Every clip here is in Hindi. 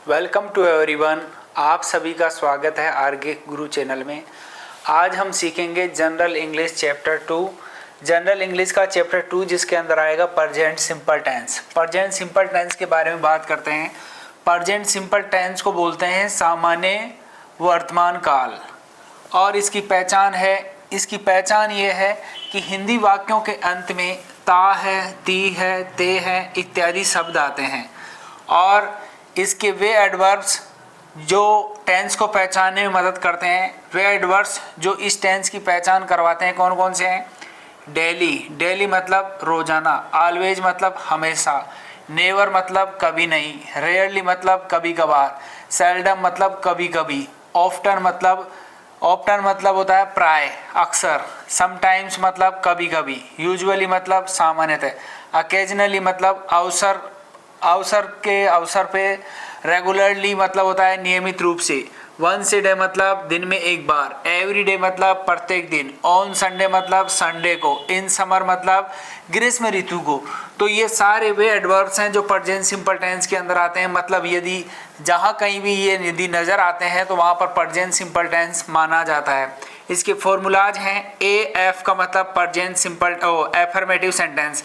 Welcome to everyone. आप सभी का स्वागत है आरके गुरु चैनल में। आज हम सीखेंगे general English chapter 2। General English का चैप्टर 2 जिसके अंदर आएगा present simple tense. Present simple tense के बारे में बात करते हैं। प्रेजेंट सिंपल टेंस को बोलते हैं सामान्य वर्तमान काल और इसकी पहचान ये है कि हिंदी वाक्यों के अंत में ता है, ती है, ते है इत्यादि शब्द आते हैं और इसके वे एडवर्ब्स जो टेंस को पहचानने में मदद करते हैं, वे एडवर्ब्स जो इस टेंस की पहचान करवाते हैं कौन कौन से हैं? डेली मतलब रोजाना, ऑलवेज मतलब हमेशा, नेवर मतलब कभी नहीं, रेयरली मतलब कभी कभार, सेल्डम मतलब कभी कभी, ऑफ्टन मतलब होता है प्राय, अक्सर, समटाइम्स मतलब कभी कभी, यूजुअली मतलब सामान्यतः, अकेजनली मतलब अवसर पे, रेगुलरली मतलब होता है नियमित रूप से, वंस ए डे मतलब दिन में एक बार, एवरी डे मतलब प्रत्येक दिन, ऑन संडे मतलब संडे को, इन समर मतलब ग्रीष्म ऋतु को। तो ये सारे वे एडवर्ब्स हैं जो प्रेजेंट सिंपल टेंस के अंदर आते हैं। मतलब यदि जहाँ कहीं भी ये यदि नज़र आते हैं तो वहाँ पर प्रेजेंट सिंपल टेंस माना जाता है। इसके फॉर्मूलाज हैं AF का मतलब present simple affirmative sentence.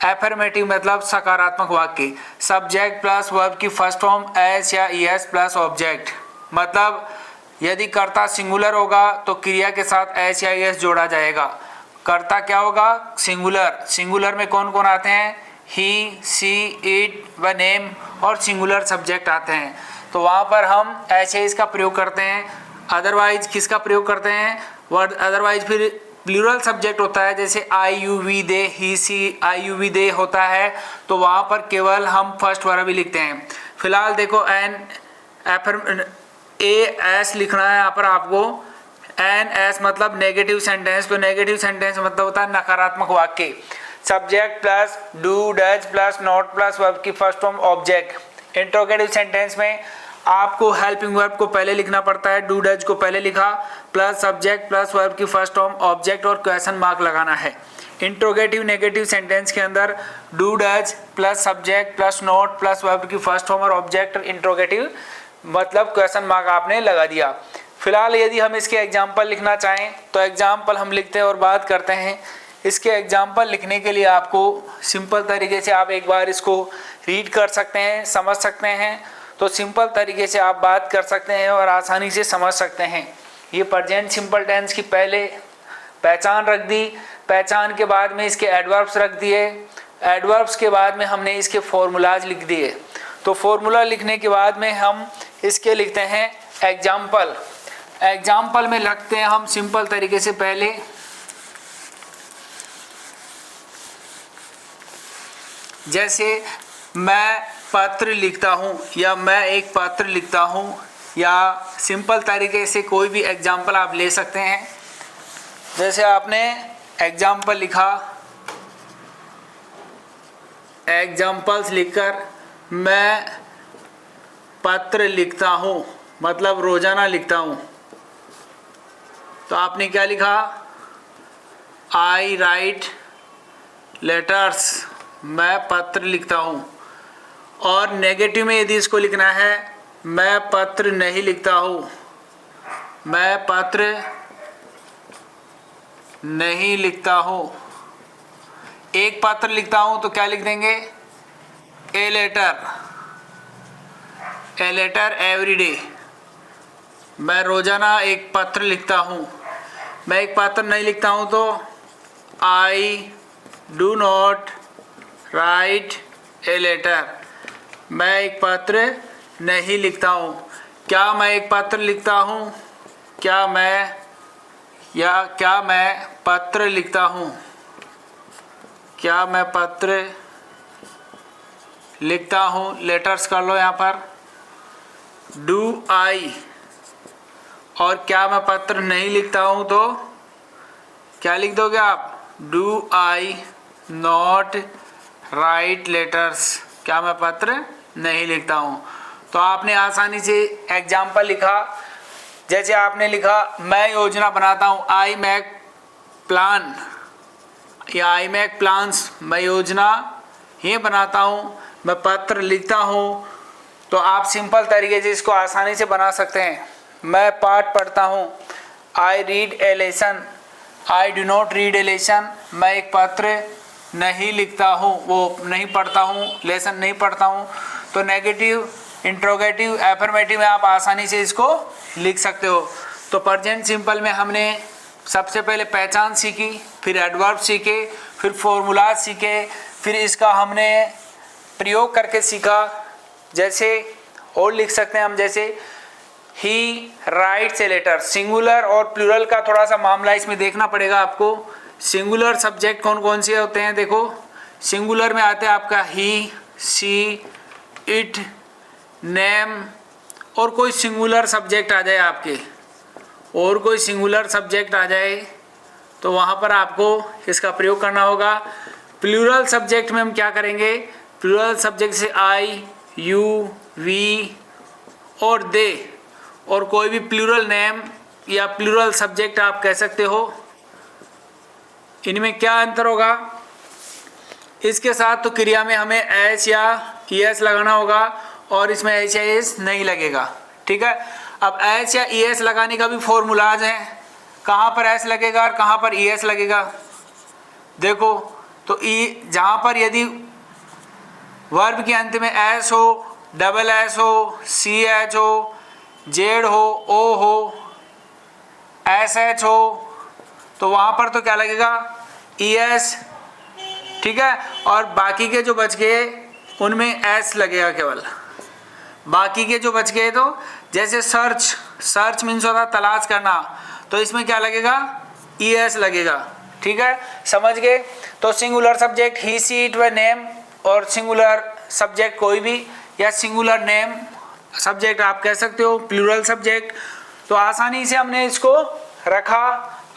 Affirmative मतलब सकारात्मक वाक्य। सब्जेक्ट प्लस वर्ब की फर्स्ट फॉर्म एस या ईएस प्लस ऑब्जेक्ट। मतलब यदि कर्ता सिंगुलर होगा तो क्रिया के साथ एस या ईएस जोड़ा जाएगा। कर्ता क्या होगा? सिंगुलर में कौन कौन आते हैं? ही, सी, इट व नेम और सिंगुलर सब्जेक्ट आते हैं। तो वहाँ पर हम ऐसे इसका प्रयोग करते हैं। अदरवाइज किसका प्रयोग करते हैं? वर्ड अदरवाइज फिर प्लूरल सब्जेक्ट होता है, जैसे I you we they, he she, I you we they होता है तो वहाँ पर केवल हम फर्स्ट वर्ब ही लिखते हैं। फिलहाल देखो एस लिखना है यहाँ पर आपको। एन एस मतलब नेगेटिव सेंटेंस, तो नेगेटिव सेंटेंस मतलब होता है नकारात्मक वाक्य। Subject plus do does plus not plus verb की first form object. Interrogative sentence में आपको हेल्पिंग वर्ब को पहले लिखना पड़ता है, डू डज को पहले लिखा, प्लस सब्जेक्ट प्लस वर्ब की फर्स्ट फॉर्म ऑब्जेक्ट और क्वेश्चन मार्क लगाना है। इंट्रोगेटिव नेगेटिव सेंटेंस के अंदर do does plus subject plus not plus verb की फर्स्ट फॉर्म और ऑब्जेक्ट इंट्रोगेटिव मतलब क्वेश्चन मार्क आपने लगा दिया। फिलहाल यदि हम इसके एग्जाम्पल लिखना चाहें तो एग्जाम्पल हम लिखते हैं और बात करते हैं। इसके एग्जाम्पल लिखने के लिए आपको सिंपल तरीके से आप एक बार इसको रीड कर सकते हैं, समझ सकते हैं, तो सिंपल तरीके से आप बात कर सकते हैं और आसानी से समझ सकते हैं। ये प्रेजेंट सिंपल टेंस की पहले पहचान रख दी, पहचान के बाद में इसके एडवर्ब्स रख दिए, एडवर्ब्स के बाद में हमने इसके फॉर्मूलाज लिख दिए। तो फॉर्मूला लिखने के बाद में हम इसके लिखते हैं एग्जाम्पल। एग्जाम्पल में लिखते हैं हम सिंपल तरीके से पहले जैसे मैं पत्र लिखता हूँ या मैं एक पत्र लिखता हूँ, या सिंपल तरीके से कोई भी एग्जाम्पल आप ले सकते हैं। जैसे आपने एग्जाम्पल लिखा, एग्जाम्पल्स लिखकर मैं पत्र लिखता हूँ मतलब रोजाना लिखता हूँ, तो आपने क्या लिखा? आई राइट लेटर्स, मैं पत्र लिखता हूँ। और नेगेटिव में यदि इसको लिखना है, मैं पत्र नहीं लिखता हूँ, मैं पत्र नहीं लिखता हूँ। एक पत्र लिखता हूँ तो क्या लिख देंगे? ए लेटर एवरी डे, मैं रोजाना एक पत्र लिखता हूँ। मैं एक पत्र नहीं लिखता हूँ तो I do not write a letter, मैं एक पत्र नहीं लिखता हूँ। क्या मैं एक पत्र लिखता हूँ? क्या मैं पत्र लिखता हूँ? क्या मैं पत्र लिखता हूँ? लेटर्स कर लो यहाँ पर। डू आई, और क्या मैं पत्र नहीं लिखता हूँ तो क्या लिख दोगे आप? Do I not write letters, क्या मैं पत्र नहीं लिखता हूँ। तो आपने आसानी से एग्जाम्पल लिखा। जैसे आपने लिखा मैं योजना बनाता हूँ, आई मेक प्लान, या आई मेक प्लान्स, मैं योजना ये बनाता हूँ। मैं पत्र लिखता हूँ तो आप सिंपल तरीके से इसको आसानी से बना सकते हैं। मैं पाठ पढ़ता हूँ, I read A lesson, I do not read A lesson, मैं एक पत्र नहीं लिखता हूँ, वो नहीं पढ़ता हूँ, लेसन नहीं पढ़ता हूँ। तो नेगेटिव, इंट्रोगेटिव, एफर्मेटिव में आप आसानी से इसको लिख सकते हो। तो प्रेजेंट सिंपल में हमने सबसे पहले पहचान सीखी, फिर एडवर्ब सीखे, फिर फॉर्मूला सीखे, फिर इसका हमने प्रयोग करके सीखा। जैसे और लिख सकते हैं हम, जैसे ही राइट्स ए लेटर। सिंगुलर और प्लूरल का थोड़ा सा मामला इसमें देखना पड़ेगा आपको। सिंगुलर सब्जेक्ट कौन कौन से होते हैं? देखो, सिंगुलर में आते हैं आपका ही, सी, इट, नेम, और कोई सिंगुलर सब्जेक्ट आ जाए आपके, और कोई सिंगुलर सब्जेक्ट आ जाए तो वहाँ पर आपको इसका प्रयोग करना होगा। प्लूरल सब्जेक्ट में हम क्या करेंगे? प्लूरल सब्जेक्ट से आई, यू, वी और दे, और कोई भी प्लूरल नेम या प्लूरल सब्जेक्ट आप कह सकते हो। इनमें क्या अंतर होगा? इसके साथ तो क्रिया में हमें एस या ईएस लगाना होगा, और इसमें एस या एस नहीं लगेगा। ठीक है, अब एस या ईएस लगाने का भी फॉर्मूलाज है। कहाँ पर एस लगेगा और कहाँ पर ईएस लगेगा? देखो, तो ई जहाँ पर यदि वर्ब के अंत में एस हो, डबल एस हो, सी एच हो, जेड हो, ओ हो, एस एच हो, तो वहाँ पर तो क्या लगेगा? ईएस। ठीक है, और बाकी के जो बच गए उनमें एस लगेगा केवल। बाकी के जो बच गए, तो जैसे सर्च, सर्च मीन्स होता है तलाश करना, तो इसमें क्या लगेगा? ईएस लगेगा। ठीक है, समझ गए? तो singular subject he, she, it व नेम, और सिंगुलर सब्जेक्ट कोई भी, या सिंगुलर नेम सब्जेक्ट आप कह सकते हो, प्लूरल सब्जेक्ट। तो आसानी से हमने इसको रखा।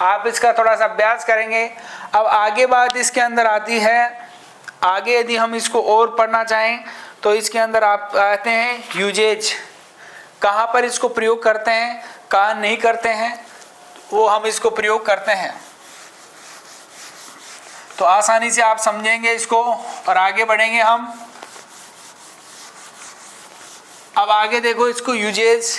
आप इसका थोड़ा सा अभ्यास करेंगे। अब आगे बात इसके अंदर आती है, आगे यदि हम इसको और पढ़ना चाहें तो इसके अंदर आप आते हैं यूजेज। कहाँ पर इसको प्रयोग करते हैं, कहाँ नहीं करते हैं, वो हम इसको प्रयोग करते हैं। तो आसानी से आप समझेंगे इसको और आगे बढ़ेंगे हम। अब आगे देखो इसको, यूजेज।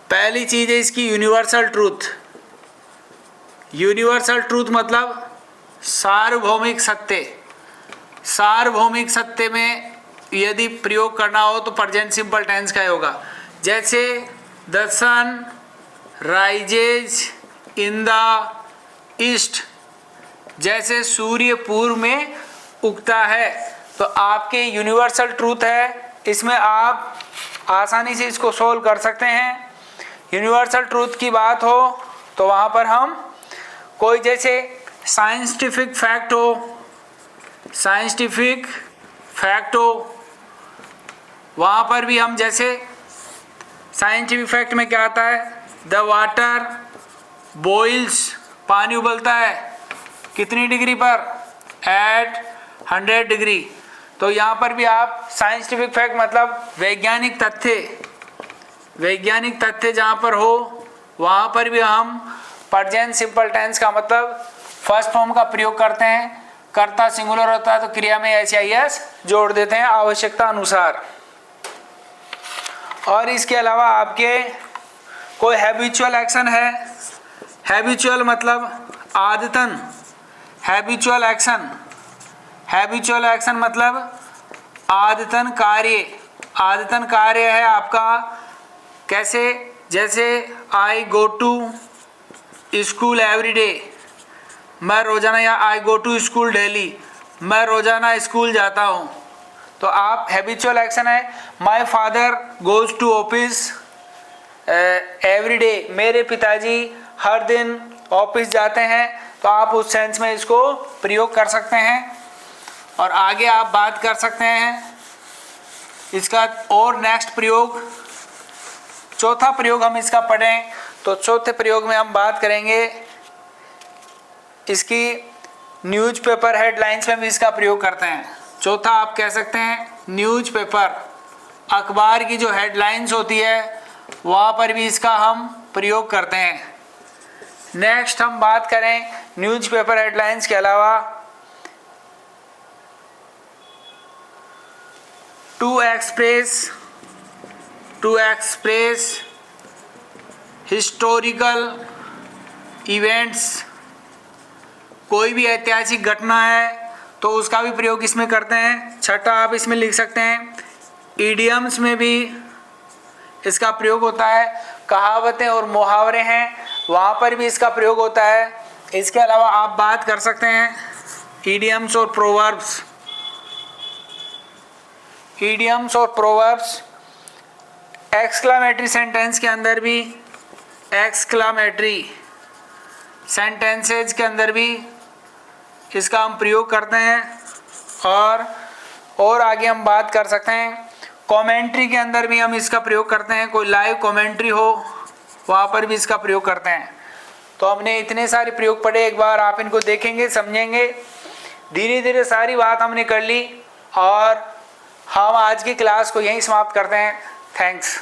पहली चीज है इसकी यूनिवर्सल ट्रूथ। यूनिवर्सल ट्रूथ मतलब सार्वभौमिक सत्य। सार्वभौमिक सत्य में यदि प्रयोग करना हो तो प्रेजेंट सिंपल टेंस का होगा। जैसे the sun rises in the east, जैसे सूर्य पूर्व में उगता है। तो आपके यूनिवर्सल ट्रूथ है, इसमें आप आसानी से इसको सोल्व कर सकते हैं। यूनिवर्सल ट्रूथ की बात हो तो वहाँ पर हम कोई जैसे साइंटिफिक फैक्ट हो, साइंटिफिक फैक्ट हो, वहाँ पर भी हम जैसे साइंटिफिक फैक्ट में क्या आता है? द वाटर बॉइल्स, पानी उबलता है कितनी डिग्री पर? At 100 degree. तो यहाँ पर भी आप साइंटिफिक फैक्ट मतलब वैज्ञानिक तथ्य, वैज्ञानिक तथ्य जहाँ पर हो वहाँ पर भी हम प्रेजेंट सिंपल टेंस का मतलब फर्स्ट फॉर्म का प्रयोग करते हैं। कर्ता सिंगुलर होता है तो क्रिया में एस या एस जोड़ देते हैं आवश्यकता अनुसार। और इसके अलावा आपके कोई हैबिचुअल एक्शन है। हैबिचुअल मतलब आदतन, हैबिचुअल एक्शन, हैबिचुअल एक्शन मतलब आदतन कार्य। आदतन कार्य है आपका कैसे? जैसे I go to school every day, मैं रोजाना, या I go to school daily, मैं रोजाना स्कूल जाता हूँ। तो आप हैबिचुअल एक्शन है। My father goes to office every day, मेरे पिताजी हर दिन ऑफिस जाते हैं। तो आप उस सेंस में इसको प्रयोग कर सकते हैं। और आगे आप बात कर सकते हैं इसका और नेक्स्ट प्रयोग, चौथा प्रयोग हम इसका पढ़ें तो चौथे प्रयोग में हम बात करेंगे इसकी न्यूज़पेपर हेडलाइंस में भी इसका प्रयोग करते हैं। चौथा आप कह सकते हैं न्यूज़पेपर, अखबार की जो हेडलाइंस होती है वहाँ पर भी इसका हम प्रयोग करते हैं। नेक्स्ट हम बात करें न्यूज़पेपर हेडलाइंस के अलावा टू एक्सप्रेस हिस्टोरिकल इवेंट्स, कोई भी ऐतिहासिक घटना है तो उसका भी प्रयोग इसमें करते हैं। छठा आप इसमें लिख सकते हैं इडियम्स में भी इसका प्रयोग होता है, कहावतें और मुहावरे हैं वहाँ पर भी इसका प्रयोग होता है। इसके अलावा आप बात कर सकते हैं इडियम्स और प्रोवर्ब्स। इडियम्स और प्रोवर्ब्स एक्सक्लामेटरी सेंटेंस के अंदर भी, एक्सक्लामेटरी सेंटेंसेज के अंदर भी इसका हम प्रयोग करते हैं। और आगे हम बात कर सकते हैं कमेंट्री के अंदर भी हम इसका प्रयोग करते हैं। कोई लाइव कमेंट्री हो वहाँ पर भी इसका प्रयोग करते हैं। तो हमने इतने सारे प्रयोग पढ़े, एक बार आप इनको देखेंगे, समझेंगे, धीरे धीरे सारी बात हमने कर ली और हम आज की क्लास को यहीं समाप्त करते हैं। थैंक्स।